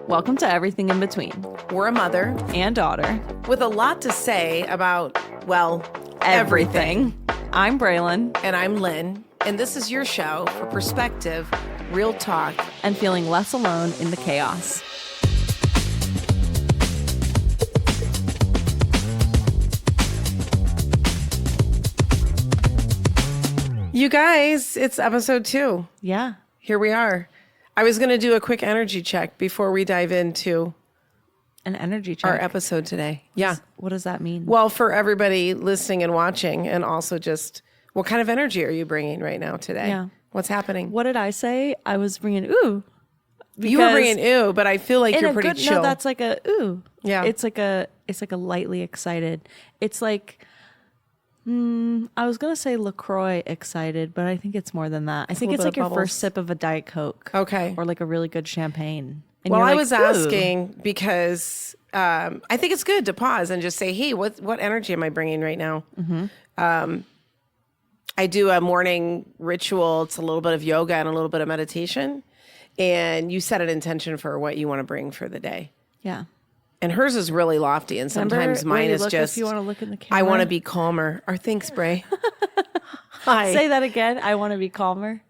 Welcome to Everything in Between. We're a mother and daughter with a lot to say about, well, everything. I'm Braelyn. And I'm Lynne. And this is your show for perspective, real talk, and feeling less alone in the chaos. You guys, it's episode 2. Yeah. Here we are. I was going to do a quick energy check before we dive into an energy check. Our episode today. Yeah. What does that mean? Well, for everybody listening and watching, and also just what kind of energy are you bringing right now today? Yeah. What's happening? What did I say? I was bringing ooh. You were bringing ooh, but I feel like you're pretty chill. No, that's like a ooh. Yeah. It's like a lightly excited. It's like I was going to say LaCroix excited, but I think it's more than that. I think it's like your first sip of a Diet Coke. Okay. Or like a really good champagne. And well, I like, was asking because I think it's good to pause and just say, hey, what energy am I bringing right now? Mm-hmm. I do a morning ritual. It's a little bit of yoga and a little bit of meditation. And you set an intention for what you want to bring for the day. Yeah. And hers is really lofty, and sometimes mine is just, if you want to look in the camera. I want to be calmer. Or thanks, Bray. Hi. Say that again. I want to be calmer.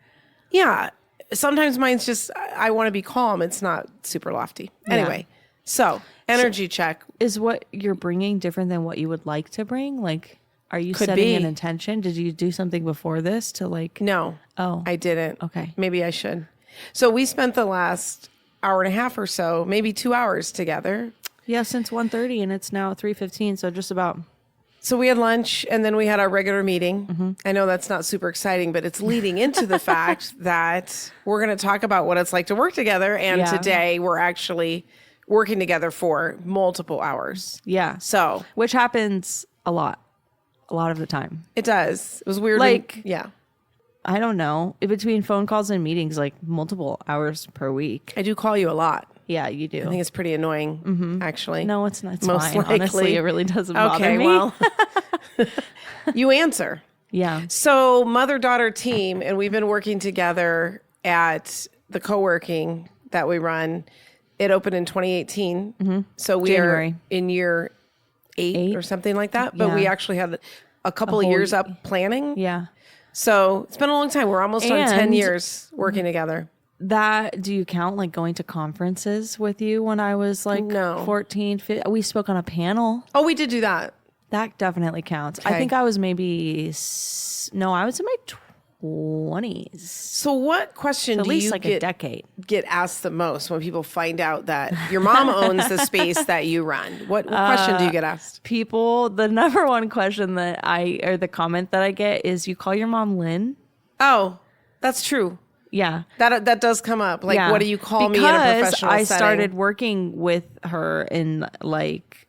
Yeah. Sometimes mine's just, I want to be calm. It's not super lofty. Anyway, so energy check. Is what you're bringing different than what you would like to bring? Like, are you setting an intention? Did you do something before this to like? No. Oh. I didn't. Okay. Maybe I should. So we spent the last hour and a half or so, maybe 2 hours together. Yeah, since 1:30 and it's now 3:15, so just about. So we had lunch and then we had our regular meeting. Mm-hmm. I know that's not super exciting, but it's leading into the fact that we're going to talk about what it's like to work together. And today we're actually working together for multiple hours. Yeah. So. Which happens a lot of the time. It does. It was weird. Like, yeah. I don't know. In between phone calls and meetings, like multiple hours per week. I do call you a lot. Yeah, you do. I think it's pretty annoying, actually. No, it's not. It's most fine. likely. Honestly, it really doesn't bother me. Well, you answer. Yeah. So mother-daughter team, and we've been working together at the co-working that we run. It opened in 2018. Mm-hmm. So we are in year 8 or something like that. But we actually had a couple of years up planning. Yeah. So it's been a long time. We're almost on 10 years working together. Do you count like going to conferences with you when I was like 14, 15? We spoke on a panel. Oh, we did do that. That definitely counts. Okay. I think I was maybe, I was in my 20s. So what question do you a decade. Get asked the most when people find out that your mom owns the space that you run? What question do you get asked? People, the number one question or the comment that I get is, you call your mom Lynne? Oh, that's true. Yeah. That does come up. Like, what do you call me in a professional setting? I setting? started working with her in like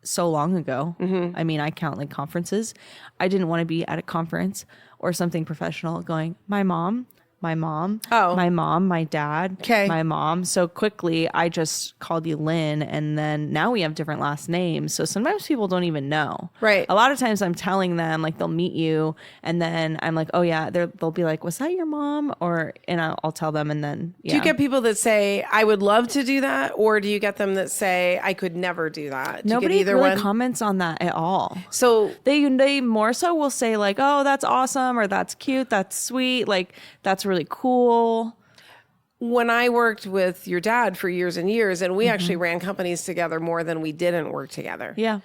so long ago. Mm-hmm. I mean, I count like conferences. I didn't want to be at a conference or something professional going, my mom, my mom, my dad, my mom. So quickly, I just called you Lynne, and then now we have different last names. So sometimes people don't even know. Right. A lot of times I'm telling them, like, they'll meet you, and then I'm like, oh yeah, they'll be like, was that your mom? And I'll tell them, and then Do you get people that say, I would love to do that? Or do you get them that say, I could never do that? Nobody you get either really one? comments on that at all. So they more so will say like, oh, that's awesome, or that's cute, that's sweet, like that's really cool. When I worked with your dad for years and years, and we actually ran companies together more than we didn't work together. Yeah.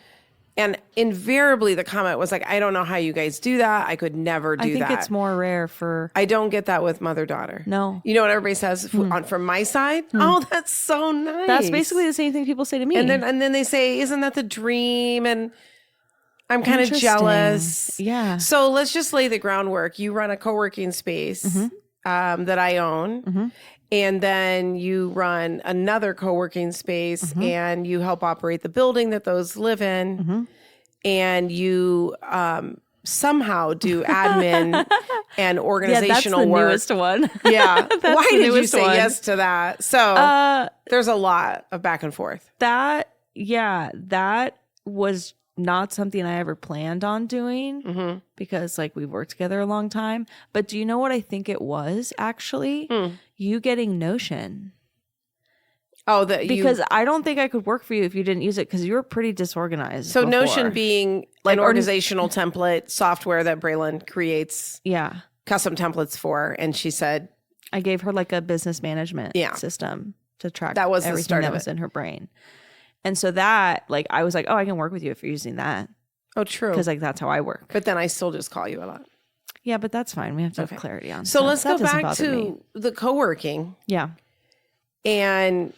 And invariably the comment was like, I don't know how you guys do that. I could never do that. I think it's more rare for... I don't get that with mother-daughter. No. You know what everybody says from my side? Oh, that's so nice. That's basically the same thing people say to me. And then they say, isn't that the dream? And I'm kind of jealous. Yeah. So let's just lay the groundwork. You run a co-working space that I own. Mm-hmm. And then you run another co-working space and you help operate the building that those live in. Mm-hmm. And you somehow do admin and organizational work. Newest one. Yeah. Why did you say one. yes to that? So there's a lot of back and forth. That was not something I ever planned on doing because like we've worked together a long time. But do you know what I think it was actually? You getting Notion. Oh, because I don't think I could work for you if you didn't use it because you were pretty disorganized. So before. Notion being Like, an organizational template software that Braelyn creates Yeah. custom templates for. And she said, I gave her like a business management system to track that was the everything start that of was it. in her brain. And so that, like, I was like, oh, I can work with you if you're using that. Oh, true. Because like that's how I work. But then I still just call you a lot. Yeah, but that's fine. We have to have clarity on So stuff. let's That go doesn't back bother me. to the co-working. Yeah. And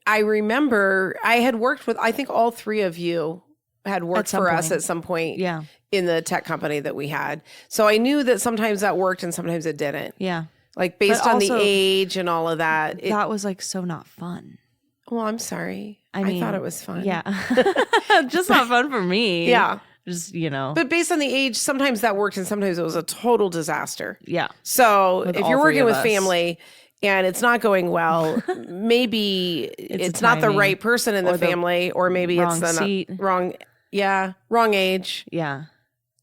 I remember I had worked with, I think all three of you had worked for us at some point in the tech company that we had. So I knew that sometimes that worked and sometimes it didn't. Yeah. Like based on the age and all of that. That was like so not fun. Well, I'm sorry. I mean, I thought it was fun. Yeah. Just not fun for me. Yeah. Just, you know. But based on the age, sometimes that worked and sometimes it was a total disaster. Yeah. So if you're working with family and it's not going well, maybe it's not the right person in the family, or maybe it's the wrong age. Yeah.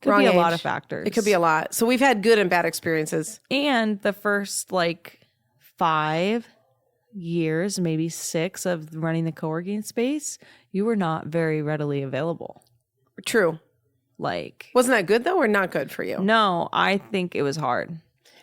Could be a lot of factors. It could be a lot. So we've had good and bad experiences. And the first like 5 years, maybe 6 of running the co-working space, you were not very readily available. True. Like, wasn't that good though, or not good for you? No, I think it was hard.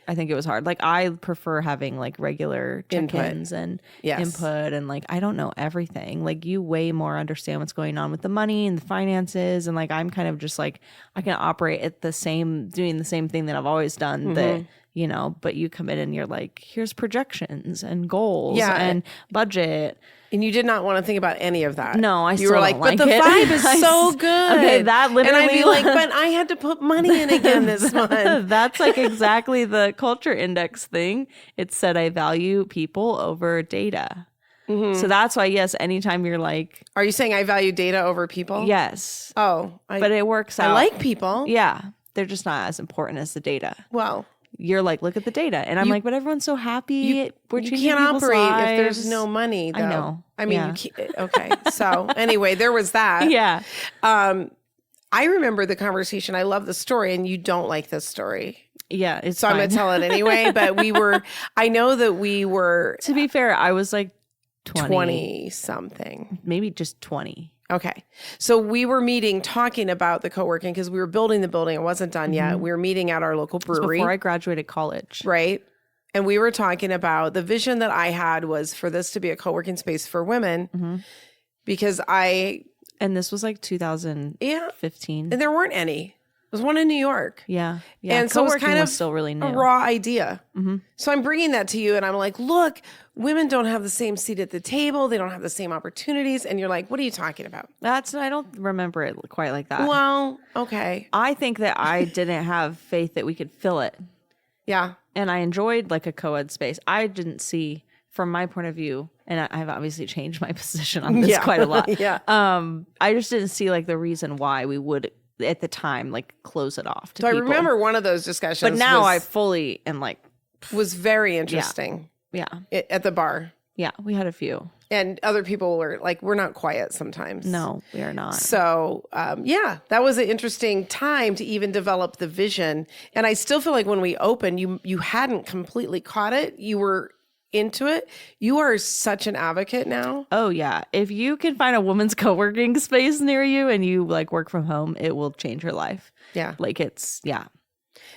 Like, I prefer having like regular check-ins and input, and like, I don't know everything. Like, you way more understand what's going on with the money and the finances. And like, I'm kind of just like, I can operate at doing the same thing that I've always done that, you know, but you come in and you're like, here's projections and goals and budget. And you did not want to think about any of that. No, you were like, but the vibe is so good. Okay, that literally. And I'd be like, but I had to put money in again this month. That's like exactly the culture index thing. It said I value people over data. So that's why, yes, anytime you're like, are you saying I value data over people? Yes. Oh, but it works out. I like people. Yeah, they're just not as important as the data. Well. You're like, look at the data. And I'm like, but everyone's so happy. We're changing you can't operate lives. if there's no money, though. I know. I mean, you can't, okay. So anyway, there was that. Yeah. I remember the conversation. I love the story, and you don't like this story. Yeah. It's so fine. I'm going to tell it anyway. But I know that we were. To be fair, I was like 20 something. Maybe just 20. Okay. So we were talking about the co-working because we were building the building. It wasn't done yet. We were meeting at our local brewery. Before I graduated college. Right. And we were talking about the vision that I had was for this to be a co-working space for women because and this was like 2015. And there weren't any. There was one in New York. Yeah. And so it was kind of still really new. A raw idea. So I'm bringing that to you and I'm like, look, women don't have the same seat at the table. They don't have the same opportunities. And you're like, what are you talking about? I don't remember it quite like that. Well, okay. I think that I didn't have faith that we could fill it. Yeah. And I enjoyed like a co-ed space. I didn't see, from my point of view, and I've obviously changed my position on this quite a lot. Yeah. I just didn't see like the reason why we would at the time like close it off to people. I remember one of those discussions. But now I fully am like was very interesting. Yeah. At the bar. Yeah, we had a few. And other people were like, we're not quiet sometimes. No, we are not. So, that was an interesting time to even develop the vision. And I still feel like when we opened, you hadn't completely caught it. You were into it. You are such an advocate now. Oh, yeah. If you can find a woman's co-working space near you and you like work from home, it will change your life. Yeah. Like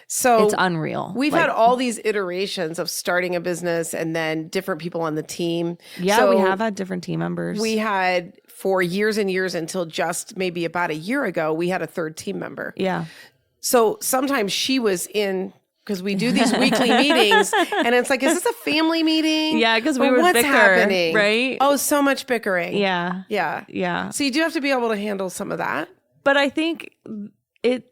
So it's unreal. We've had all these iterations of starting a business and then different people on the team. Yeah, so we have had different team members. We had for years and years until just maybe about a year ago, we had a third team member. Yeah. So sometimes she was in, because we do these weekly meetings and it's like, is this a family meeting? Yeah, because we were bicker, happening? Right? Oh, so much bickering. Yeah. Yeah. Yeah. So you do have to be able to handle some of that. But I think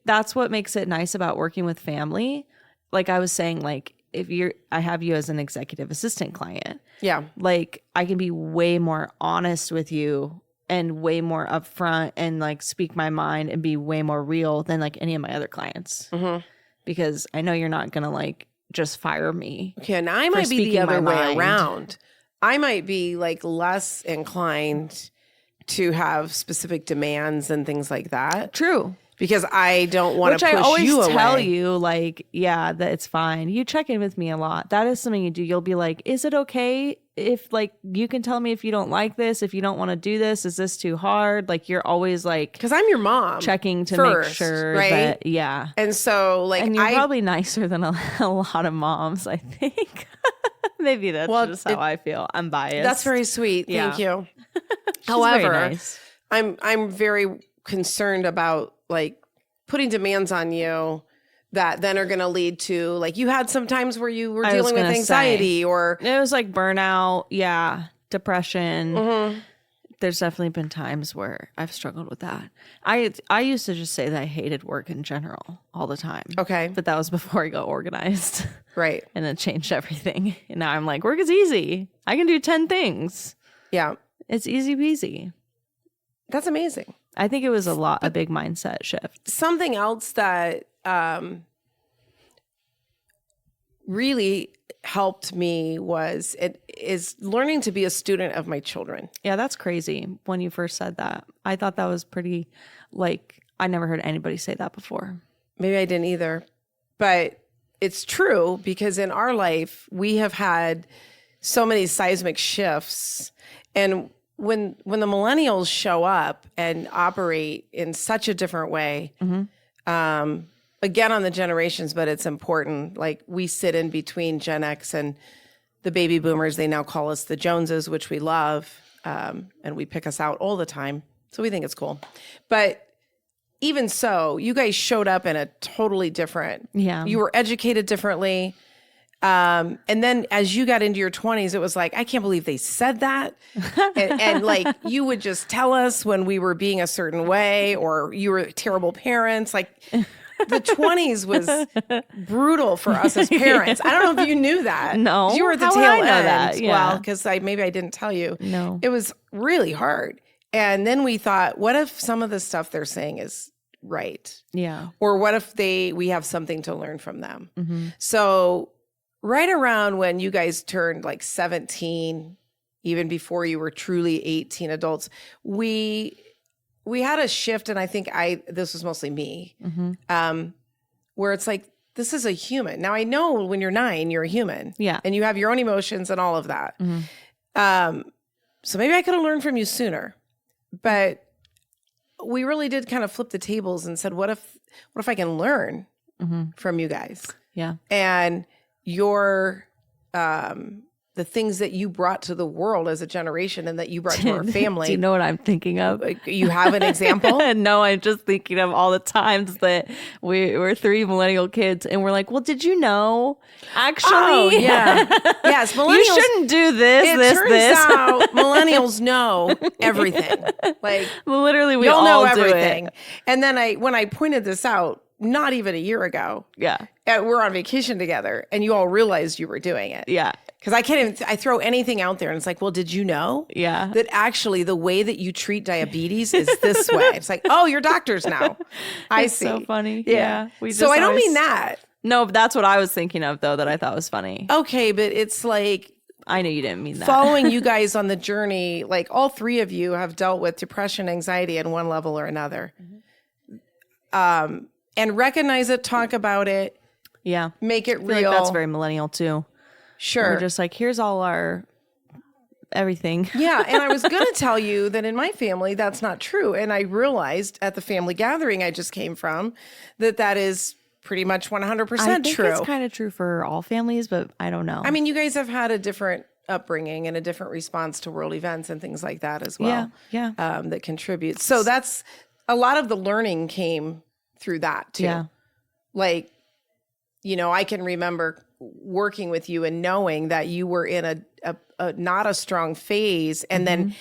that's what makes it nice about working with family. Like I was saying, like I have you as an executive assistant client. Yeah. Like I can be way more honest with you and way more upfront and like speak my mind and be way more real than like any of my other clients. Because I know you're not going to like just fire me. Okay. And I might be the other way around. I might be like less inclined to have specific demands and things like that. True. because I don't want Which to push I always you tell away. you, like, yeah, that it's fine. You check in with me a lot. That is something you do. You'll be like, is it okay if, like, you can tell me if you don't like this, if you don't want to do this, is this too hard? Like, you're always like, Because I'm your mom. checking to first, make sure right? that, yeah. And so, like, And you're probably nicer than a lot of moms, I think. Maybe that's just how I feel. I'm biased. That's very sweet. Thank you. However, However, I'm very concerned about like putting demands on you that then are going to lead to like you had some times where you were dealing with anxiety or it was like burnout, depression. Mm-hmm. There's definitely been times where I've struggled with that. I used to just say that I hated work in general all the time. Okay. But that was before I got organized. Right. And then changed everything. And now I'm like, work is easy. I can do 10 things. Yeah. It's easy peasy. That's amazing. I think it was a big mindset shift. Something else that really helped me was learning to be a student of my children. Yeah, that's crazy when you first said that. I thought that was pretty, like, I never heard anybody say that before. Maybe I didn't either. But it's true because in our life, we have had so many seismic shifts. And when the millennials show up and operate in such a different way, again on the generations, but it's important. Like we sit in between Gen X and the baby boomers. They now call us the Joneses, which we love, and we pick us out all the time. So we think it's cool. But even so, you guys showed up in a totally different. Yeah. You were educated differently. And then as you got into your 20s, it was like, I can't believe they said that. and like, you would just tell us when we were being a certain way or you were terrible parents. Like the 20s was brutal for us as parents. I don't know if you knew that. No. 'Cause you were at the How would tail I know end. that? Yeah. Well, because maybe I didn't tell you. No. It was really hard. And then we thought, what if some of the stuff they're saying is right? Yeah. Or what if we have something to learn from them? So right around when you guys turned like 17, even before you were truly 18 adults, we had a shift. And I think this was mostly me, where it's like, this is a human. Now I know when you're 9, you're a human. Yeah. And you have your own emotions and all of that. So maybe I could have learned from you sooner, but we really did kind of flip the tables and said, what if I can learn from you guys? Yeah. And your the things that you brought to the world as a generation and that you brought to our family. Do you know what I'm thinking of? You have an example? No, I'm just thinking of all the times that we're 3 millennial kids and we're like, well, did you know? Actually, Oh, yeah. Yes, millennials. you shouldn't do this, It turns this. out millennials know everything. Like Literally, we you'll all know do everything. it. And then when I pointed this out, not even a year ago, Yeah. we're on vacation together and you all realized you were doing it. Yeah. Because I can't even, I throw anything out there and it's like, well, did you know? Yeah. That actually the way that you treat diabetes is this way. It's like, oh, you're doctors now. I It's see. so funny. Yeah. We So just I don't always- mean that. No, but that's what I was thinking of, though, that I thought was funny. Okay, but it's like I knew you didn't mean that. following you guys on the journey, like all 3 of you have dealt with depression, anxiety at one level or another. And recognize it, talk about it, Yeah. make it I feel real. like that's very millennial, too. Sure. We're just like, here's all our everything. Yeah. And I was going to tell you that in my family, that's not true. And I realized at the family gathering I just came from that is pretty much 100% I think true. it's kind of true for all families, but I don't know. I mean, you guys have had a different upbringing and a different response to world events and things like that as well. Yeah. That contributes. So that's a lot of the learning came through that too. Yeah. Like, I can remember working with you and knowing that you were in a not a strong phase. And then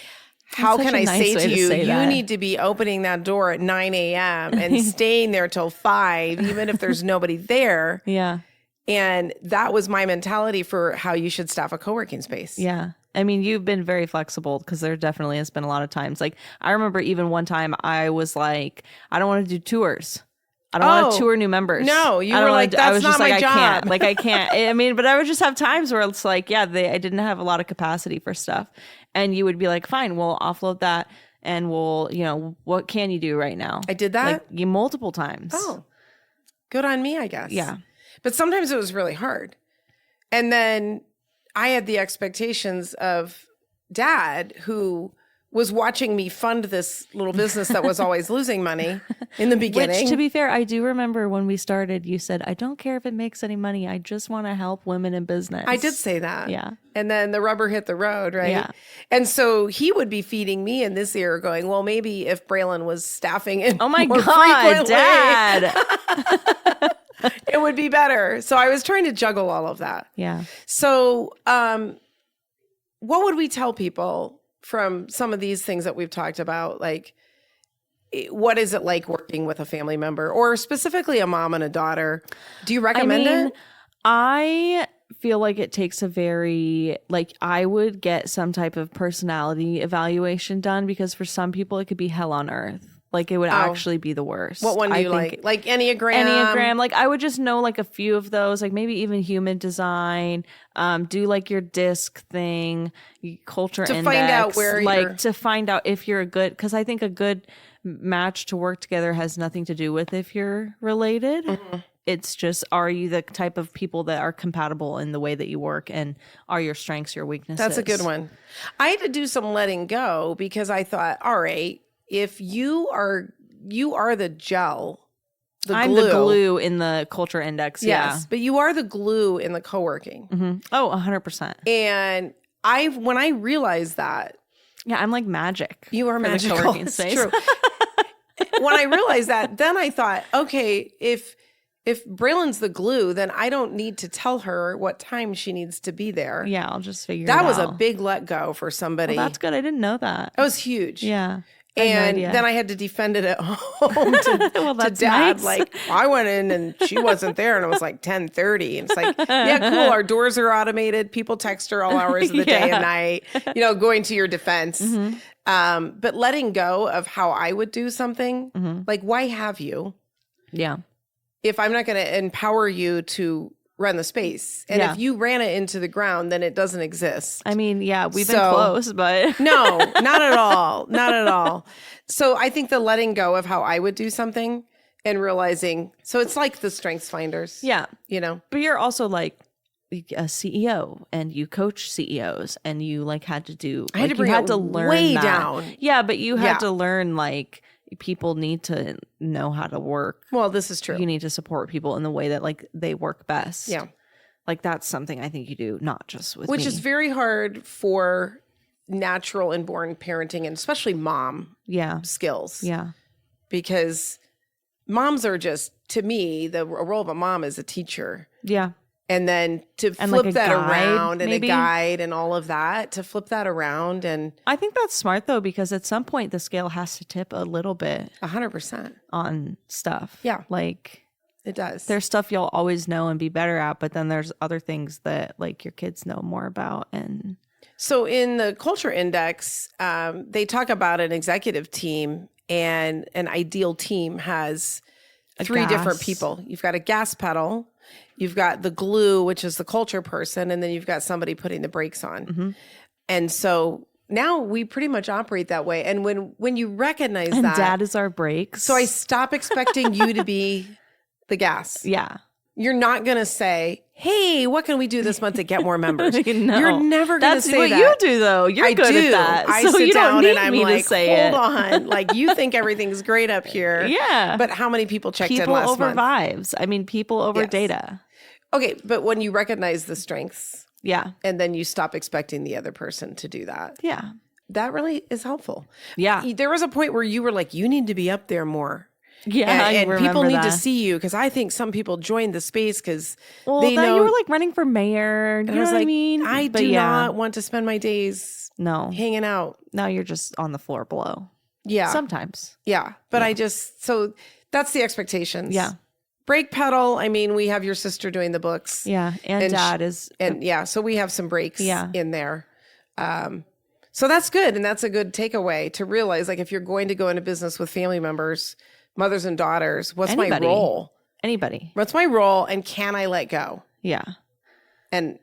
how That's can such I a nice say way to to you, say you that. need to be opening that door at 9 a.m. and staying there till 5, even if there's nobody there. Yeah. And that was my mentality for how you should staff a co-working space. Yeah. I mean, you've been very flexible because there definitely has been a lot of times. Like, I remember even one time I was like, I don't want to do tours. I don't want to tour new members. No, you I don't were wanna like, do- I that's was just not my like, job. I can't. Like, I can't. I mean, but I would just have times where it's like, yeah, I didn't have a lot of capacity for stuff. And you would be like, fine, we'll offload that. and we'll, what can you do right now? I did that? Like multiple times. Oh, good on me, I guess. Yeah. But sometimes it was really hard. And then I had the expectations of Dad, who was watching me fund this little business that was always losing money in the beginning. Which, to be fair, I do remember when we started, you said, I don't care if it makes any money. I just want to help women in business. I did say that. Yeah. And then the rubber hit the road, right? Yeah. And so he would be feeding me in this ear going, well, maybe if Braelyn was staffing it Oh my more God, frequently, Dad. it would be better. So I was trying to juggle all of that. Yeah. So what would we tell people from some of these things that we've talked about? Like, what is it like working with a family member, or specifically a mom and a daughter? Do you recommend it? I feel like it takes I would get some type of personality evaluation done, because for some people it could be hell on earth. Like, it would actually be the worst. What one do you like? Like Enneagram? Enneagram. Like, I would just know like a few of those, like maybe even human design, do like your disc thing, culture index. To find out where you're... to find out if you're a good, because I think a good match to work together has nothing to do with if you're related. Mm-hmm. It's just, are you the type of people that are compatible in the way that you work, and are your strengths your weaknesses? That's a good one. I had to do some letting go, because I thought, all right, if you are the gel, I'm the glue in the culture index. Yes, but you are the glue in the co-working. Mm-hmm. Oh, 100%. And when I realized that. Yeah, I'm like magic. You are magical. The co-working space. True. When I realized that, then I thought, okay, if Braelyn's the glue, then I don't need to tell her what time she needs to be there. Yeah, I'll just figure it out. That was a big let go for somebody. Well, that's good. I didn't know that. That was huge. Yeah. And then I had to defend it at home to, to Dad. Nice. Like, I went in and she wasn't there, and it was like 10:30. And it's like, yeah, cool. Our doors are automated. People text her all hours of the day and night, going to your defense. Mm-hmm. But letting go of how I would do something, like, why have you? Yeah. If I'm not going to empower you to run the space. And if you ran it into the ground, then it doesn't exist. I mean, yeah, we've been close, but no, not at all. Not at all. So I think the letting go of how I would do something and realizing, so it's like the strengths finders. Yeah. But you're also like a CEO, and you coach CEOs, and you had to do, I had to bring it learn way that. Down. Yeah. But you had to learn, people need to know how to work. Well, this is true. You need to support people in the way that they work best. Yeah. That's something I think you do, not just with Which me. is very hard for natural and born parenting, and especially mom skills. Yeah. Because moms are just, to me, the role of a mom is a teacher. Yeah. And then to flip that around, and a guide and all of that, to flip that around. And I think that's smart, though, because at some point the scale has to tip a little bit. 100%. On stuff. Yeah. It does. There's stuff you'll always know and be better at, but then there's other things that your kids know more about. And so in the culture index, they talk about an executive team, and an ideal team has three different people. You've got a gas pedal. You've got the glue, which is the culture person, and then you've got somebody putting the brakes on. Mm-hmm. And so now we pretty much operate that way. And when you recognize that, Dad is our brakes. So I stop expecting you to be the gas. Yeah. You're not going to say, hey, what can we do this month to get more members? No. You're never going to say that. That's what you do, though. You're good at that. I so sit you down don't need and I'm me like, to say hold on. You think everything's great up here. Yeah. But how many people checked in last month? People over vibes. I mean, people over data. Okay, but when you recognize the strengths, and then you stop expecting the other person to do that, that really is helpful. Yeah, there was a point where you were like, you need to be up there more. Yeah, and people need to see you, because I think some people joined the space because they know you were running for mayor. You know what I mean? I do not want to spend my days hanging out. Now you're just on the floor below. Yeah, sometimes. Yeah, but so that's the expectations. Yeah. Brake pedal. I mean, we have your sister doing the books. Yeah. And Dad is. And so we have some breaks in there. So that's good. And that's a good takeaway to realize, if you're going to go into business with family members, mothers and daughters, what's my role? Anybody. What's my role, and can I let go? Yeah. And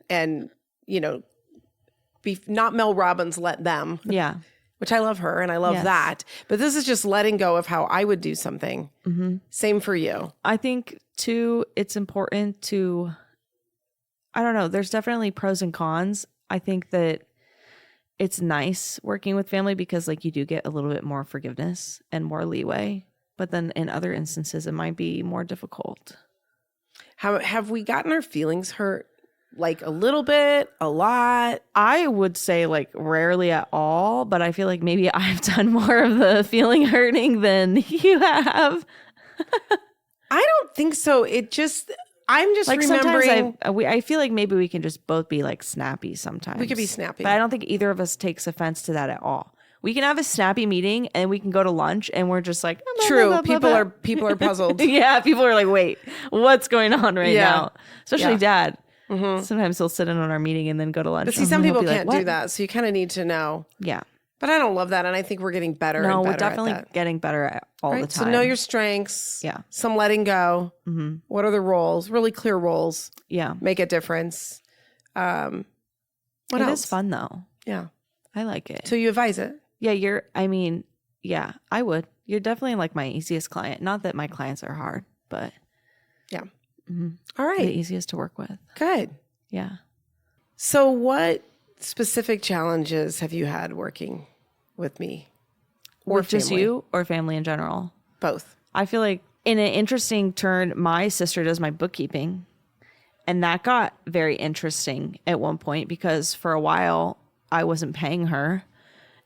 be not Mel Robbins, let them. Yeah. which I love her and I love Yes. that. But this is just letting go of how I would do something. Same for you. I think too, it's important to, I don't know, there's definitely pros and cons. I think that it's nice working with family because like you do get a little bit more forgiveness and more leeway. But then in other instances, it might be more difficult. Have we gotten our feelings hurt? Like a little bit, a lot? I would say like rarely at all, but I feel like maybe I've done more of the feeling hurting than you have. I don't think so. I'm just Like remembering. sometimes I feel like maybe we can just both be like snappy sometimes. We could be snappy. But I don't think either of us takes offense to that at all. We can have a snappy meeting and we can go to lunch and we're just like, True. blah, blah, blah, blah. People are puzzled. Yeah, people are like, wait, what's going on right now? Especially Yeah. Dad. Sometimes he'll sit in on our meeting and then go to lunch. But see, and some he'll people be like, can't do "What?" that. So you kind of need to know. Yeah. But I don't love that. And I think we're getting better No, and better we're definitely at that. getting better at all the Right? time. So know your strengths. Yeah. Some letting go. What are the roles? Really clear roles. Yeah. Make a difference. What It else? is fun though. Yeah. I like it. So you advise it. Yeah, yeah, I would. You're definitely like my easiest client. Not that my clients are hard, but Yeah. Mhm. All right. the easiest to work with. Good. Yeah. So what specific challenges have you had working with me? Or With just family? you or family in general? Both. I feel like in an interesting turn, my sister does my bookkeeping. And that got very interesting at one point because for a while I wasn't paying her.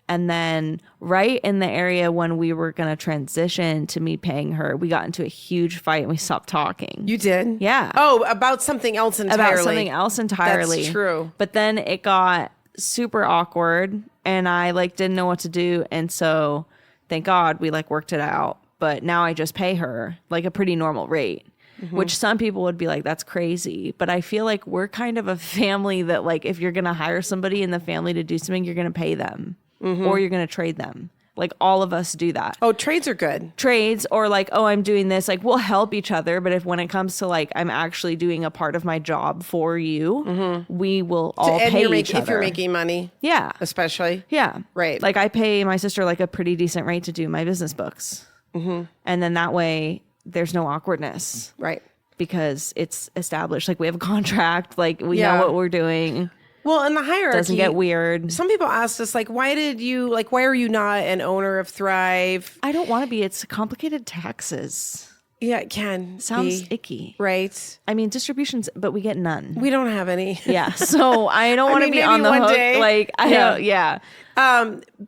And then right in the area when we were going to transition to me paying her, we got into a huge fight and we stopped talking. You did? Yeah. Oh, about something else entirely. About something else entirely. That's true. But then it got super awkward and I like didn't know what to do. And so thank God we like worked it out. But now I just pay her like a pretty normal rate, which some people would be like, that's crazy. But I feel like we're kind of a family that like, if you're going to hire somebody in the family to do something, you're going to pay them or you're going to trade them. Like all of us do that. Oh, trades are good. Trades or like, oh, I'm doing this. Like we'll help each other. But if when it comes to like, I'm actually doing a part of my job for you, we will all And pay you're each other. if you're making money, Yeah. especially. Yeah. Right. Like I pay my sister like a pretty decent rate to do my business books. And then that way there's no awkwardness Right. because it's established. Like we have a contract, like we Yeah. know what we're doing. Well, in the hierarchy, Doesn't get weird. Some people asked us, like, why are you not an owner of Thrive? I don't want to be. It's complicated taxes. Yeah, it can Sounds be. icky. Right. I mean, distributions, but we get none. We don't have any. Yeah. So I don't want to mean, be maybe on the one hook. day. Like, I Yeah. don't, yeah.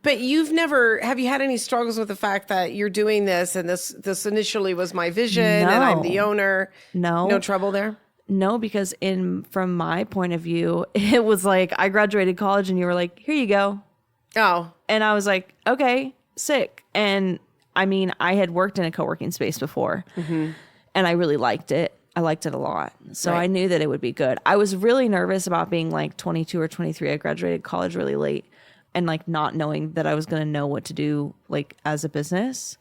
But have you had any struggles with the fact that you're doing this and this initially was my vision and I'm the No. owner? No. No trouble there? No, because from my point of view, it was like I graduated college and you were like, here you go. Oh, And I was like, okay, sick. And I mean, I had worked in a co-working space before and I really liked it. I liked it a lot. So Right. I knew that it would be good. I was really nervous about being like 22 or 23. I graduated college really late and like not knowing that I was going to know what to do like as a business.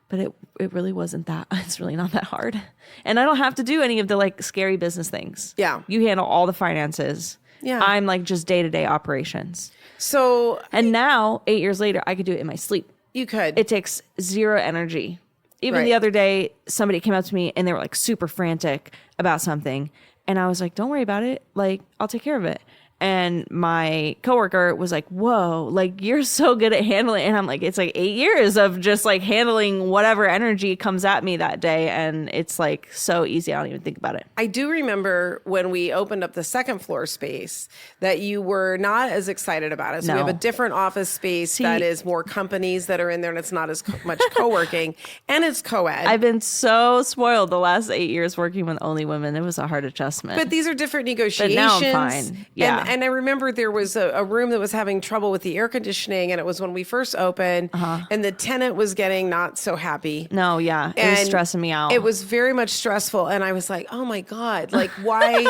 But it really wasn't that. It's really not that hard. And I don't have to do any of the like scary business things. Yeah. You handle all the finances. Yeah. I'm like just day-to-day operations. so And now, 8 years later, I could do it in my sleep. you could. It takes zero energy. Even Right. the other day, somebody came up to me and they were like super frantic about something. And I was like, don't worry about it. Like, I'll take care of it. And my coworker was like, whoa, like you're so good at handling. And I'm like, it's like 8 years of just like handling whatever energy comes at me that day. And it's like so easy. I don't even think about it. I do remember when we opened up the second floor space that you were not as excited about it. So we No. have a different office space that is more companies that are in there and it's not as much co-working and it's co-ed. I've been so spoiled the last 8 years working with only women. It was a hard adjustment. But these are different negotiations. now I'm fine. Yeah. And I remember there was a room that was having trouble with the air conditioning, and it was when we first opened, and the tenant was getting not so happy. no, yeah, it was And stressing me out. It was very much stressful. And I was like, oh my God, like, why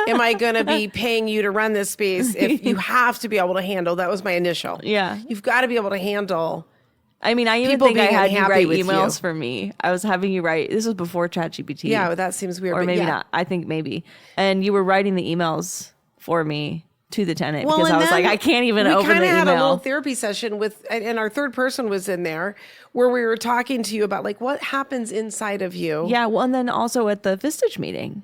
am I going to be paying you to run this space if you have to be able to handle? That was my initial. Yeah. You've got to be able to handle. I mean, I even people think I being had you unhappy write with emails you. for me. I was having you write. This was before ChatGPT. Yeah, that seems weird. or but maybe yeah. not. I think maybe. And you were writing the emails for me to the tenant Well, because and I was then like, I can't even open the We kind of had a little email. therapy session and our third person was in there where we were talking to you about like what happens inside of you. Yeah. Well, and then also at the Vistage meeting,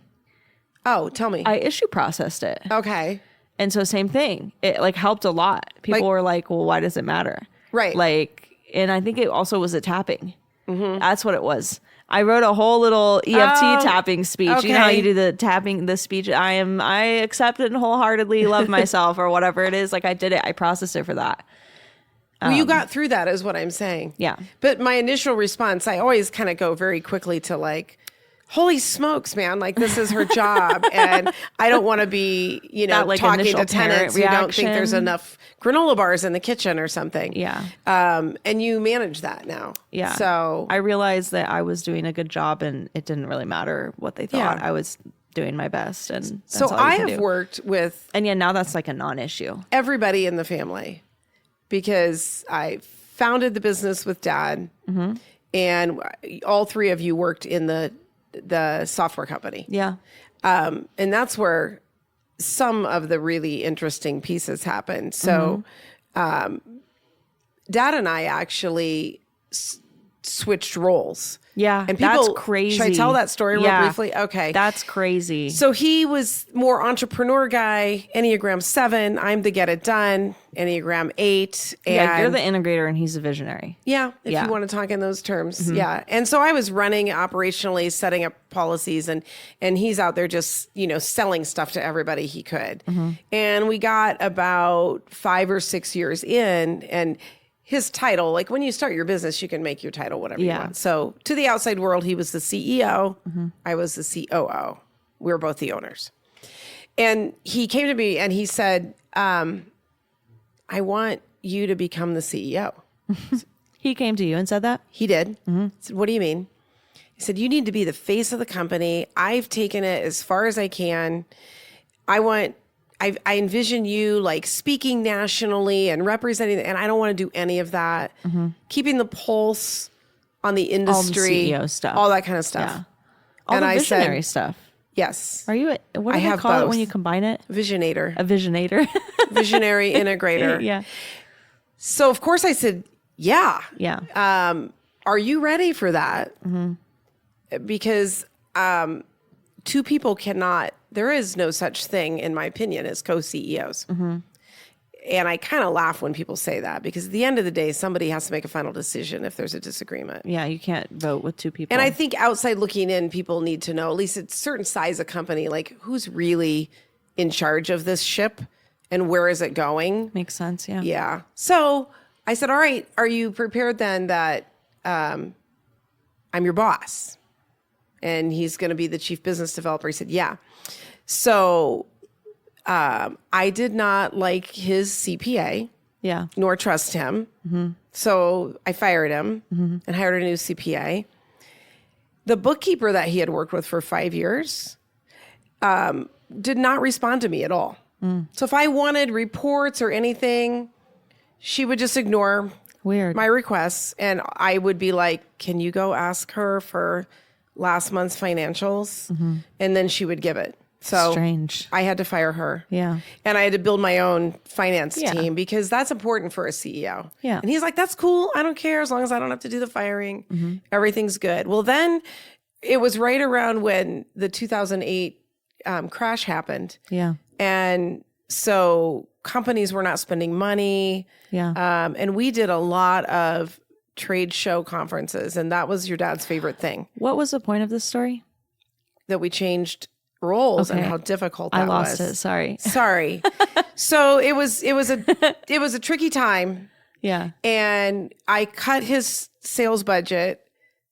Oh, tell me. I issue processed it. Okay. And so same thing. It like helped a lot. People Like- were like, well, why does it matter? Right. Like, and I think it also was a tapping. That's what it was. I wrote a whole little EFT tapping speech. You know how okay. you do the tapping, the speech. I accept it and wholeheartedly love myself or whatever it is. Like I did it. I processed it for that. Well, you got through that is what I'm saying. Yeah. But my initial response, I always kind of go very quickly to like, holy smokes, man, like this is her job. And I don't want to be, That, like, talking initial to tenants who parent don't think there's reaction. enough granola bars in the kitchen or something. Yeah. And you manage that now. Yeah. So I realized that I was doing a good job and it didn't really matter what they thought. Yeah. I was doing my best. And that's so all you I can have do. worked with And yeah, now that's like a non-issue. everybody in the family because I founded the business with Dad, and all three of you worked in the software company. Yeah. And that's where some of the really interesting pieces happened. So, Dad and I actually switched roles. Yeah. And that's people, crazy. should I tell that story real Yeah. briefly? Okay. That's crazy. So he was more entrepreneur guy, Enneagram 7. I'm the get it done, Enneagram 8. And Yeah, you're the integrator and he's a visionary. yeah, if Yeah. you want to talk in those terms. Yeah. And so I was running operationally, setting up policies, and he's out there just, selling stuff to everybody he could. And we got about 5 or 6 years in, and his title, like when you start your business, you can make your title whatever you Yeah. want. So to the outside world, he was the CEO. I was the COO. We were both the owners. And he came to me and he said, I want you to become the CEO. He came to you and said that? He did. I said, what do you mean? He said, you need to be the face of the company. I've taken it as far as I can. I envision you like speaking nationally and representing, and I don't want to do any of that. Keeping the pulse on the industry, CEO stuff. all that kind of stuff. Yeah. All And the I said- visionary stuff. Yes. Are you, what do I they have call it both. when you combine it? Visionator, A visionator. visionary integrator. Yeah. So of course I said, yeah. Yeah. Are you ready for that? Because two people there is no such thing, in my opinion, as co-CEOs. And I kind of laugh when people say that because at the end of the day, somebody has to make a final decision if there's a disagreement. Yeah. You can't vote with two people. And I think outside looking in, people need to know, at least it's a certain size of company, like who's really in charge of this ship and where is it going? Makes sense. Yeah. Yeah. So I said, all right, are you prepared then that I'm your boss? And he's going to be the chief business developer. He said, yeah. So I did not like his CPA Yeah. nor trust him. So I fired him and hired a new CPA. The bookkeeper that he had worked with for 5 years did not respond to me at all. So if I wanted reports or anything, she would just ignore Weird. my requests. And I would be like, can you go ask her for last month's financials? And then she would give it. So Strange. I had to fire her. Yeah. And I had to build my own finance Yeah. team because that's important for a CEO. Yeah. And he's like, that's cool. I don't care as long as I don't have to do the firing. Everything's good. Well, then it was right around when the 2008 crash happened. Yeah. And so companies were not spending money. Yeah. And we did a lot of trade show conferences. And that was your dad's favorite thing, What was the point of this story? that we changed roles and Okay. how difficult that I lost was. it. Sorry. Sorry. So it was a tricky time, Yeah. and I cut his sales budget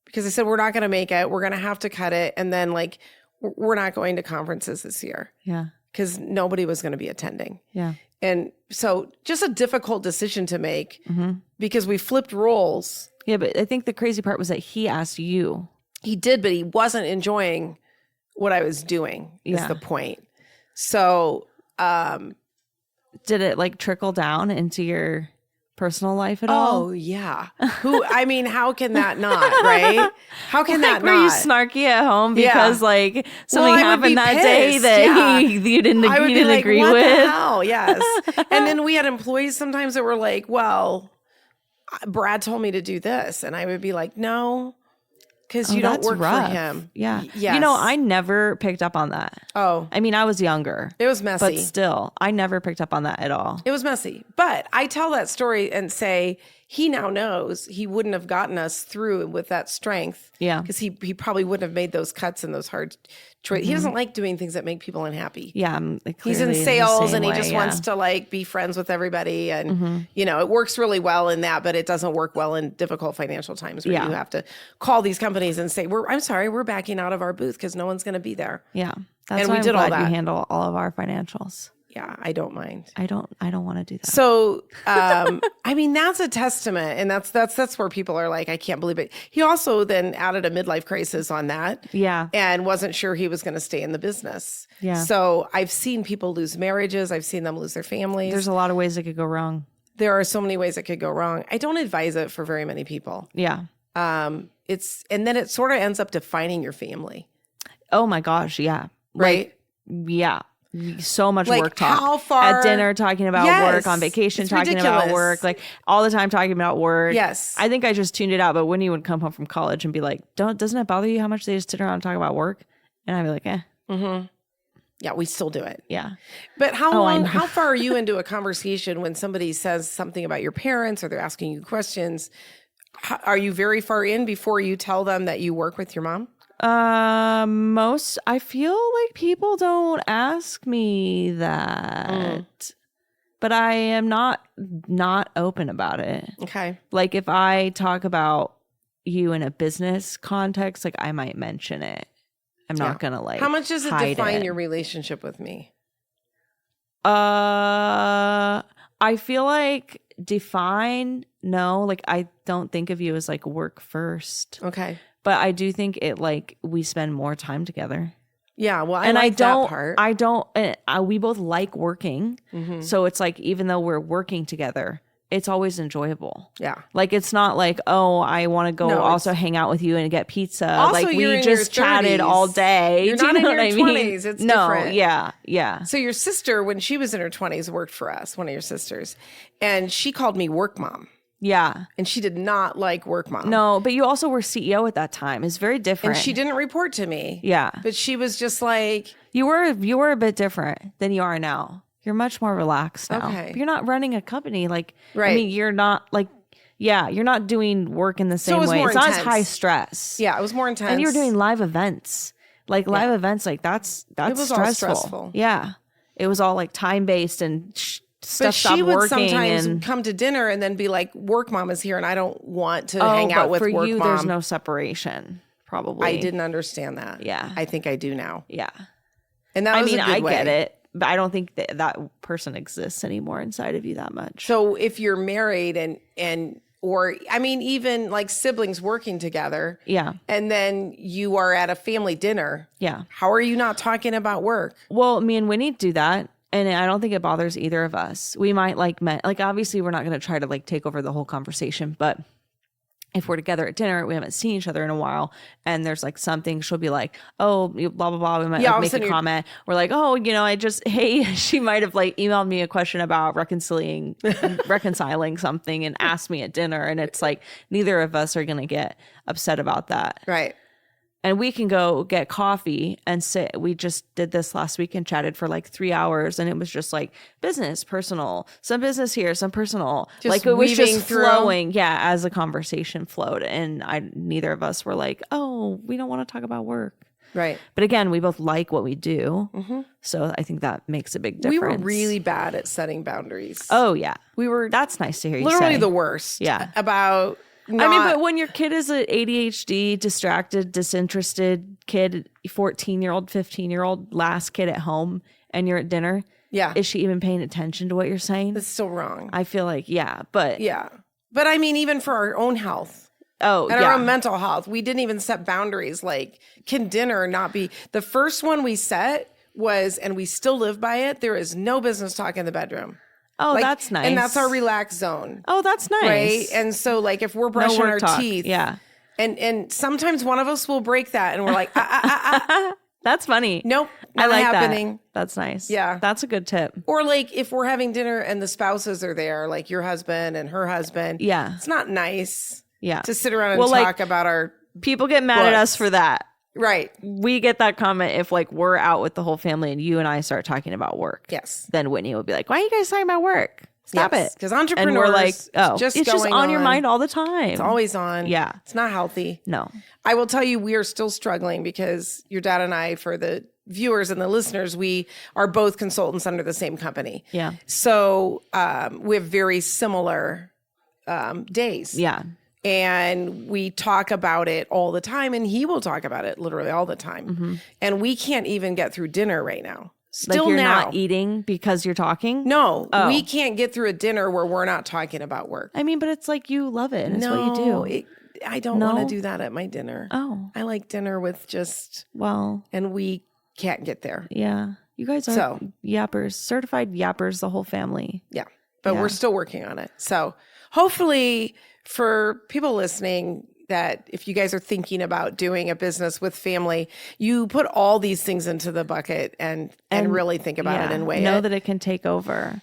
because I said we're not going to make it. We're going to have to cut it, and then like we're not going to conferences this year Yeah. because nobody was going to be attending. Yeah. And so just a difficult decision to make because we flipped roles. Yeah. But I think the crazy part was that he asked you. He did, but he wasn't enjoying what I was doing is Yeah. the point. So Did it like trickle down into your personal life at all? Oh yeah. I mean, how can that not, right? How can that Were you not? snarky at home because like something I would happened be that day pissed, that yeah. you didn't I would be like, agree what with? the hell? Yes. And then we had employees sometimes that were like, well, Brad told me to do this. And I would be like, no, because you don't That's work rough. for him. Yeah. Yes. You know, I never picked up on that. Oh, I mean, I was younger. it was messy. But still, I never picked up on that at all. It was messy. But I tell that story and say, he now knows he wouldn't have gotten us through with that strength. Yeah. Because he probably wouldn't have made those cuts and those hard choices. He doesn't like doing things that make people unhappy. Yeah. He's in sales and he just wants to like be friends with everybody. And, you know, it works really well in that, but it doesn't work well in difficult financial times where you have to call these companies and say, I'm sorry, we're backing out of our booth because no one's going to be there. Yeah. That's And why we did I'm all glad that. you handle all of our financials. Yeah, I don't mind. I don't want to do that. So, I mean, that's a testament. And that's where people are like, I can't believe it. He also then added a midlife crisis on that. Yeah. And wasn't sure he was going to stay in the business. Yeah. So I've seen people lose marriages. I've seen them lose their families. There's a lot of ways it could go wrong. There are so many ways it could go wrong. I don't advise it for very many people. Yeah. And then it sort of ends up defining your family. Oh my gosh. Yeah. Right? Yeah. So much Like, work talk. how far- At dinner, talking about Yes. work, on vacation, It's talking ridiculous. about work, like all the time talking about work. Yes. I think I just tuned it out. But when you would come home from college and be like, doesn't it bother you how much they just sit around and talk about work? And I'd be like, Yeah, we still do it. yeah. But how I long, know. how far are you into a conversation when somebody says something about your parents or they're asking you questions? Are you very far in before you tell them that you work with your mom? I feel like people don't ask me that, but I am not open about it. Okay. Like if I talk about you in a business context, like I might mention it. I'm not gonna like. How much does it hide define it. your relationship with me? I feel like define, no, like I don't think of you as like work first, Okay. but I do think it like we spend more time together. Yeah. Well, And like that part. we both like working. So it's like, even though we're working together, it's always enjoyable. Yeah. Like, it's not like, oh, I want to go No, also hang out with you and get pizza. Also, like you're we in just your chatted 30s. all day. You're Do you not in know your what I mean? 20s. It's no, different. Yeah. So your sister, when she was in her 20s, worked for us, one of your sisters, and she called me work mom. Yeah. And she did not like work mom. No, but you also were CEO at that time. It's very different. And she didn't report to me. Yeah. But she was just like, You were a bit different than you are now. You're much more relaxed now. Okay. But you're not running a company. Like, Right. I mean, you're not like, yeah, you're not doing work in the same it was way. more It's not as intense. high stress. yeah, it was more intense. And you were doing live events. Like live events, like that's was all stressful. Yeah. It was all like time based and But stuff she stopped would working. sometimes And come to dinner and then be like, work mom is here and I don't want to hang out with for work you, mom. there's no separation. Probably. I didn't understand that. Yeah. I think I do now. Yeah. And that I was mean, a good I way. get it, but I don't think that person exists anymore inside of you that much. So if you're married or I mean, even like siblings working together. Yeah. And then you are at a family dinner. Yeah. How are you not talking about work? Well, me and Winnie do that. And I don't think it bothers either of us. We might like obviously we're not going to try to like take over the whole conversation, but if we're together at dinner, we haven't seen each other in a while, and there's like something, she'll be like, oh, blah, blah, blah. We might all of a like, make sudden a comment. We're like, oh, she might have like emailed me a question about reconciling something and asked me at dinner. And it's like, neither of us are going to get upset about that. Right. And we can go get coffee and sit. We just did this last week and chatted for like 3 hours. And it was just like business, personal, some business here, some personal. Just like it was weaving just through. flowing. Yeah. As the conversation flowed. And neither of us were like, oh, we don't want to talk about work. Right. But again, we both like what we do. So I think that makes a big difference. We were really bad at setting boundaries. Oh, yeah. We were That's nice to hear you literally say. the worst. Yeah. About I mean, but when your kid is an ADHD, distracted, disinterested kid, 14-year-old, 15-year-old, last kid at home, and you're at dinner, yeah, is she even paying attention to what you're saying? it's still wrong. I feel like, yeah, but Yeah. But I mean, even for our own health oh, and yeah. our own mental health, we didn't even set boundaries. Like, can dinner not be the first one we set was, and we still live by it, there is no business talk in the bedroom. Oh, that's nice. And that's our relaxed zone. Oh, that's nice. Right. And so like if we're brushing our teeth. Yeah. And sometimes one of us will break that and we're like, That's funny. Nope. I like happening. that. That's nice. Yeah. That's a good tip. Or like if we're having dinner and the spouses are there, like your husband and her husband. Yeah. It's not nice. Yeah. To sit around and talk about our people get mad at us for that. Right. We get that comment if like we're out with the whole family and you and I start talking about work. Yes. Then Whitney will be like, why are you guys talking about work? Stop it. Because entrepreneurs, and we're like, oh, it's just on your mind all the time. It's always on. Yeah. It's not healthy. No. I will tell you, we are still struggling because your dad and I, for the viewers and the listeners, we are both consultants under the same company. Yeah. So we have very similar days. Yeah. And we talk about it all the time, and he will talk about it literally all the time. Mm-hmm. And we can't even get through dinner right now. Still like you're now. not eating because you're talking? No, we can't get through a dinner where we're not talking about work. I mean, but it's like you love it and it's what you do. I don't want to do that at my dinner. Oh. I like dinner with just, well, and we can't get there. Yeah. You guys are yappers, certified yappers, the whole family. Yeah. But we're still working on it. So hopefully for people listening, that if you guys are thinking about doing a business with family, you put all these things into the bucket and really think about it and weigh know it. that it can take over.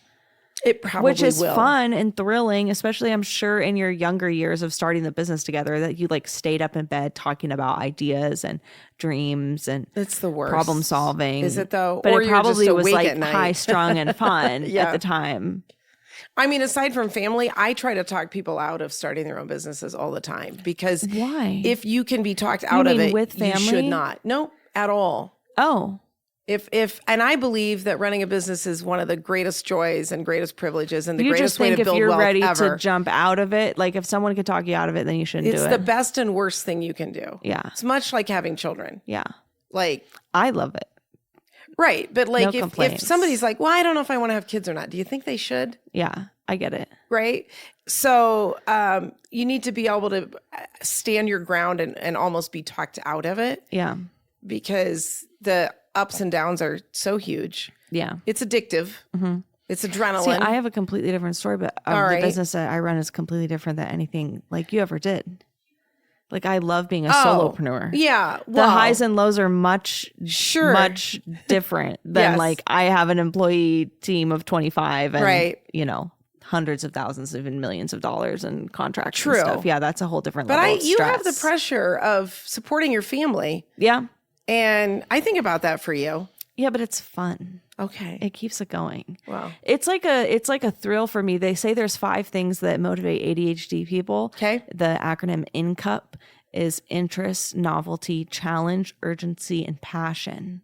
It probably Which is will. fun and thrilling, especially I'm sure in your younger years of starting the business together that you like stayed up in bed talking about ideas and dreams and it's the worst. Problem solving. Is it though? But or it probably was like at high strung and fun Yeah. at the time. I mean, aside from family, I try to talk people out of starting their own businesses all the time because why? If you can be talked out of it, with family? You should not. No, at all. Oh. And I believe that running a business is one of the greatest joys and greatest privileges and the you greatest just way think to build if you're wealth ready ever. to jump out of it, like if someone could talk you out of it, then you shouldn't do it. It's the best and worst thing you can do. Yeah. It's much like having children. Yeah. Like I love it. Right. But like No if somebody's like, well, I don't know if I want to have kids or not. Do you think they should? Yeah, I get it. Right. So you need to be able to stand your ground and almost be talked out of it. Yeah. Because the ups and downs are so huge. Yeah. It's addictive. Mm-hmm. It's adrenaline. See, I have a completely different story, but the business that I run is completely different than anything like you ever did. Like I love being a solopreneur. Yeah. The highs and lows are much different than like I have an employee team of 25 and you know, hundreds of thousands, even millions of dollars in contracts and stuff. Yeah, that's a whole different level of stress. You have the pressure of supporting your family. Yeah. And I think about that for you. Yeah, but it's fun. Okay. It keeps it going. Wow. It's like a thrill for me. They say there's 5 things that motivate ADHD people. Okay. The acronym INCUP is interest, novelty, challenge, urgency, and passion.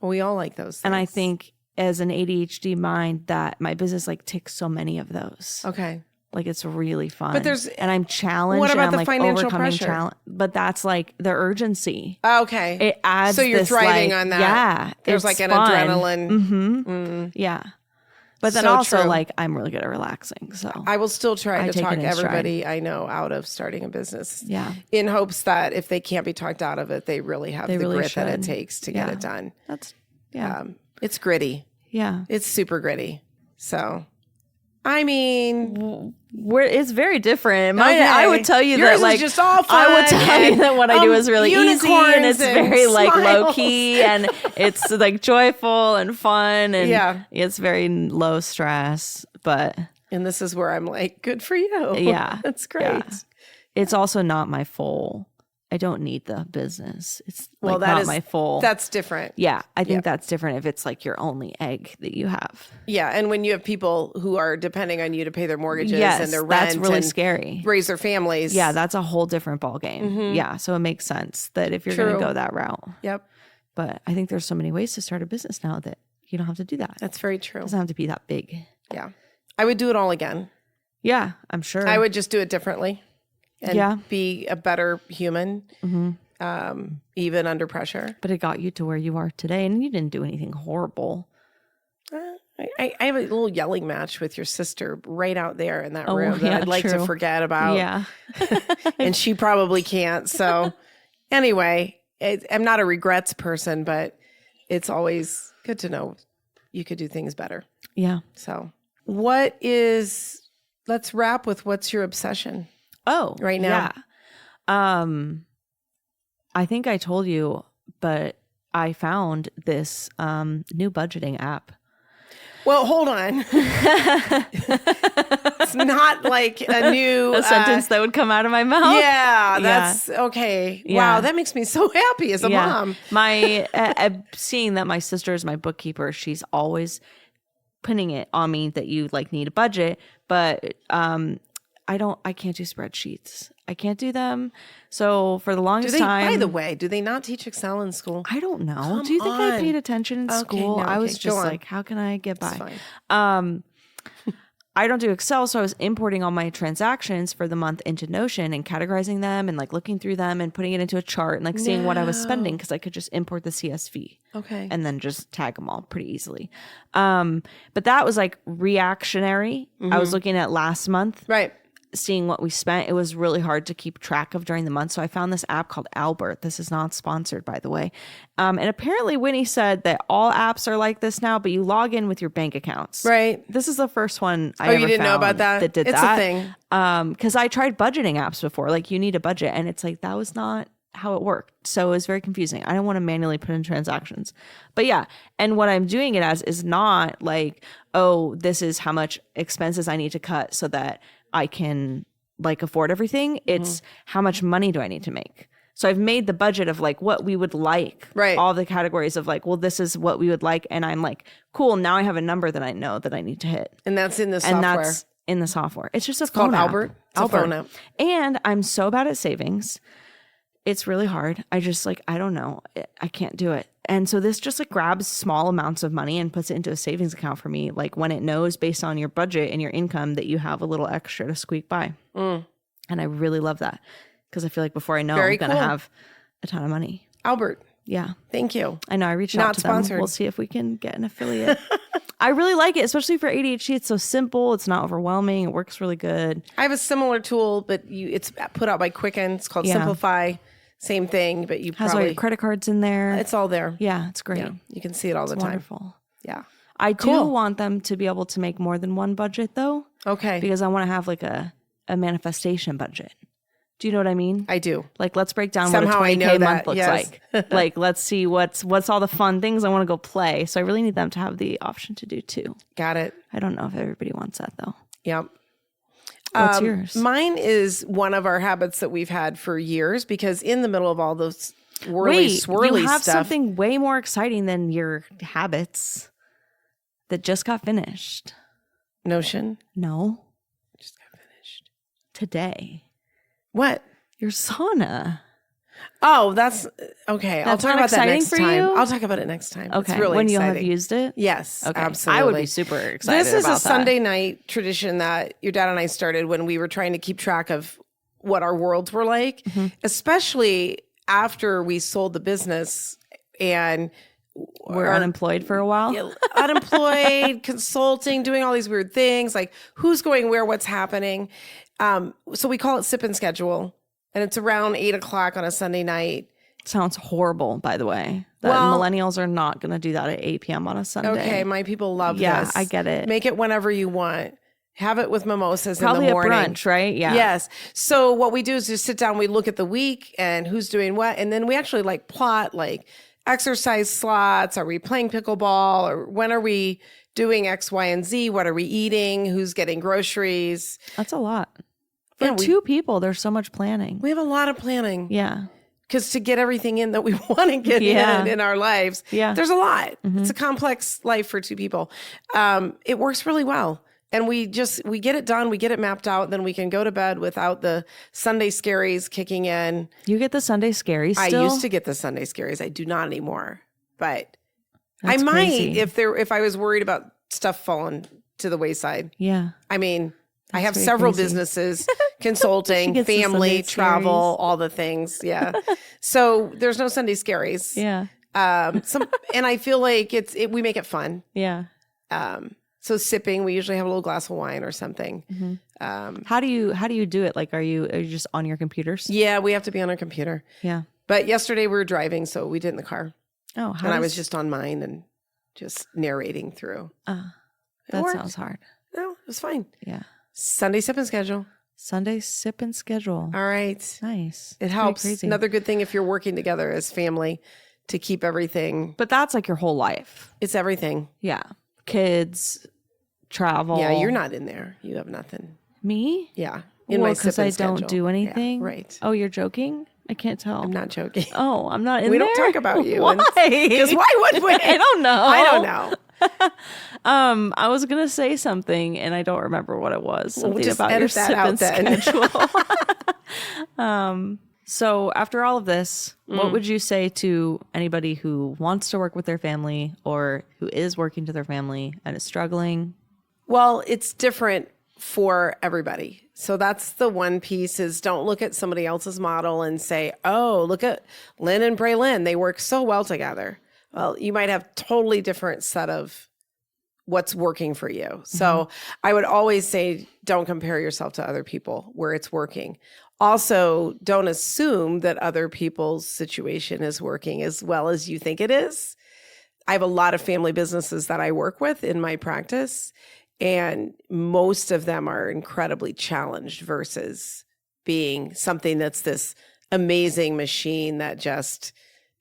We all like those things. And I think as an ADHD mind that my business like ticks so many of those. Okay. Like it's really fun. But and I'm challenged. What about and I'm the like financial overcoming pressure? challenge. But that's like the urgency. Okay. It adds. So you're this, thriving like, on that. Yeah. There's like an adrenaline. Mm-hmm. Yeah. But then So also true. like I'm really good at relaxing. So I will still try to take talk it in stride. everybody I know out of starting a business. Yeah. In hopes that if they can't be talked out of it, they really have the really grit that it should. takes to get it done. That's It's gritty. yeah. It's super gritty. So, I mean, It's very different. Okay. I would tell you Yours that is like just all I would fun tell you and, that what I do is really easy and it's unicorns very and like low smiles. key and it's like joyful and fun and Yeah. it's very low stress. But and this is where I'm like, good for you. yeah, That's great. yeah. It's also not my full. I don't need the business. It's like that not is my full. That's different. Yeah, I think that's different if it's like your only egg that you have. Yeah, and when you have people who are depending on you to pay their mortgages Yes, and their rent, that's really and scary. raise their families. Yeah, that's a whole different ballgame. Yeah, so it makes sense that if you're going True. to go that route. Yep, But I think there's so many ways to start a business now that you don't have to do that. that's very true. It doesn't have to be that big. Yeah, I would do it all again. Yeah, I'm sure. I would just do it differently and Yeah. be a better human, even under pressure. But it got you to where you are today, and you didn't do anything horrible. I have a little yelling match with your sister right out there in that Oh, room that yeah, I'd like to true. forget about. Yeah. And she probably can't. So anyway, I'm not a regrets person, but it's always good to know you could do things better. Yeah. So let's wrap with what's your obsession right now? Yeah. I think I told you, but I found this new budgeting app. Well, hold on. It's not like a new sentence that would come out of my mouth. Yeah, that's okay. Yeah. Wow, that makes me so happy as a mom. My seeing that my sister is my bookkeeper, she's always putting it on me that you like need a budget, but I can't do spreadsheets. I can't do them. So for the longest time, by the way, do they not teach Excel in school? I don't know. Come do you think I paid on. attention in Okay, school? no, I was okay, just go on. like, how can I get It's by? fine. I don't do Excel, so I was importing all my transactions for the month into Notion and categorizing them and like looking through them and putting it into a chart and like seeing what I was spending because I could just import the CSV. Okay. And then just tag them all pretty easily. But that was like reactionary. I was looking at last month. Right. Seeing what we spent. It was really hard to keep track of during the month. So I found this app called Albert. This is not sponsored, by the way. And apparently Winnie said that all apps are like this now, but you log in with your bank accounts. Right. This is the first one I ever you didn't know found about that? that did It's that. a thing. Because I tried budgeting apps before. Like you need a budget. And it's like, that was not how it worked. So it was very confusing. I don't want to manually put in transactions. But yeah. And what I'm doing it as is not like, oh, this is how much expenses I need to cut so that I can like afford everything. It's how much money do I need to make? So I've made the budget of like what we would like, right? All the categories of like, well, this is what we would like. And I'm like, cool. Now I have a number that I know that I need to hit. And that's in the software. And that's in the software. It's just a phone called app. Albert. It's a phone app. And I'm so bad at savings. It's really hard. I just like, I don't know. I can't do it. And so this just like grabs small amounts of money and puts it into a savings account for me. Like when it knows based on your budget and your income that you have a little extra to squeak by. And I really love that because I feel like before I know I'm going to have a ton of money. Albert. Yeah. Thank you. I know. I reached Not out to sponsored. them. We'll see if we can get an affiliate. I really like it, especially for ADHD. It's so simple. It's not overwhelming. It works really good. I have a similar tool, but it's put out by Quicken. It's called Simplify. Same thing, but you has all your credit cards in there. It's all there. Yeah, it's great. Yeah, you can see it all the time. Wonderful. Yeah. I do want them to be able to make more than one budget though. Okay. Because I want to have like a manifestation budget. Do you know what I mean? I do. Like, let's break down Somehow what a 20K month looks yes. like. Like, let's see what's all the fun things I want to go play. So I really need them to have the option to do too. Got it. I don't know if everybody wants that though. Yep. What's yours? Mine is one of our habits that we've had for years because in the middle of all those swirly you have stuff. something way more exciting than your habits that just got finished. Notion? No. Just got finished. Today. What? Your sauna. Oh, that's okay. I'll That's talk not about that exciting next for time. you? I'll talk about it next time. Okay. It's really when exciting. you'll have used it? Yes, okay. absolutely. I would be super excited This is about a Sunday night tradition that your dad and I started when we were trying to keep track of what our worlds were like, especially after we sold the business and we're unemployed for a while. Unemployed, consulting, doing all these weird things, like who's going where, what's happening. So we call it Sip and Schedule. And it's around 8:00 on a Sunday night. Sounds horrible, by the way. Millennials are not going to do that at 8 p.m. on a Sunday. Okay, my people love this. Yeah, I get it. Make it whenever you want. Have it with mimosas Probably in the morning. Probably a brunch, right? Yeah. Yes. So what we do is just sit down, we look at the week and who's doing what. And then we actually like plot like exercise slots. Are we playing pickleball? Or when are we doing X, Y, and Z? What are we eating? Who's getting groceries? That's a lot. For two people, there's so much planning. We have a lot of planning. Yeah. Because to get everything in that we want to get in our lives, there's a lot. It's a complex life for two people. It works really well. And we get it done. We get it mapped out. Then we can go to bed without the Sunday scaries kicking in. You get the Sunday scaries still? I used to get the Sunday scaries. I do not anymore. But That's I might crazy. if I was worried about stuff falling to the wayside. Yeah. I mean, I have very several crazy. businesses, consulting, gets the family, Sunday travel, scaries. all the things. Yeah. So there's no Sunday scaries. Yeah. And I feel like we make it fun. Yeah. So sipping, we usually have a little glass of wine or something. How do you do it? Like, are you just on your computers? Yeah, we have to be on our computer. Yeah. But yesterday we were driving, so we did in the car. Oh, I was just on mine and just narrating through. That sounds hard. No, it was fine. Yeah. Sunday sip and schedule. Sunday sip and schedule. All right. Nice. It helps. Another good thing if you're working together as family to keep everything. But that's like your whole life. It's everything. Yeah. Kids, travel. Yeah, you're not in there. You have nothing. Me? Yeah. Because I don't do anything? Yeah, right. Oh, you're joking? I can't tell. I'm not joking. Oh, I'm not in We there? don't talk about you. Why? Because why would we? I don't know. I don't know. I was gonna say something and I don't remember what it was. Something just about your edit that sip out and then. schedule. So after all of this, what would you say to anybody who wants to work with their family or who is working to their family and is struggling? Well, it's different for everybody. So that's the one piece is don't look at somebody else's model and say, oh, look at Lynne and Braelyn. They work so well together. Well, you might have totally different set of what's working for you. So I would always say, don't compare yourself to other people where it's working. Also, don't assume that other people's situation is working as well as you think it is. I have a lot of family businesses that I work with in my practice, and most of them are incredibly challenged versus being something that's this amazing machine that just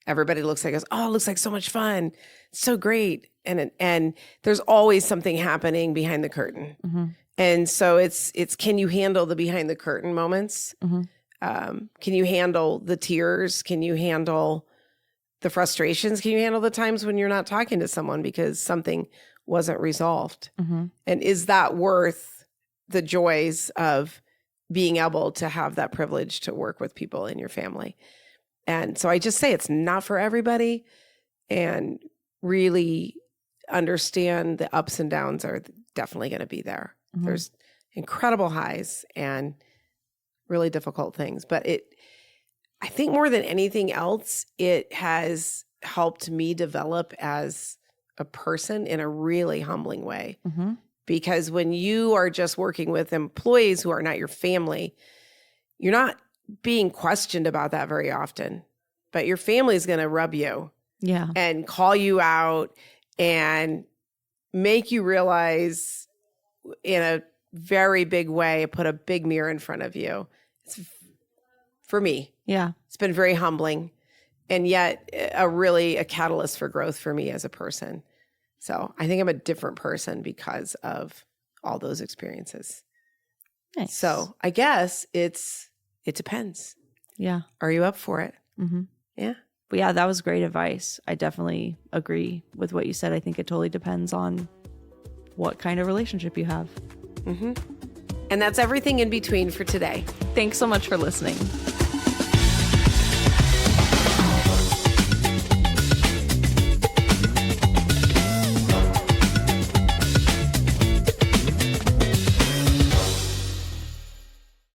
everybody looks like, oh, it looks like so much fun. It's so great. And there's always something happening behind the curtain. And so it's can you handle the behind the curtain moments? Can you handle the tears? Can you handle the frustrations? Can you handle the times when you're not talking to someone because something wasn't resolved? And is that worth the joys of being able to have that privilege to work with people in your family? And so I just say it's not for everybody, and really understand the ups and downs are definitely going to be there. There's incredible highs and really difficult things, but I think more than anything else, it has helped me develop as a person in a really humbling way. Because when you are just working with employees who are not your family, you're not being questioned about that very often, but your family is going to rub you and call you out and make you realize in a very big way, put a big mirror in front of you. It's, for me, it's been very humbling, and yet a catalyst for growth for me as a person. So I think I'm a different person because of all those experiences. Nice. So I guess it depends. Yeah. Are you up for it? Yeah. But yeah, that was great advice. I definitely agree with what you said. I think it totally depends on what kind of relationship you have. And that's everything in between for today. Thanks so much for listening.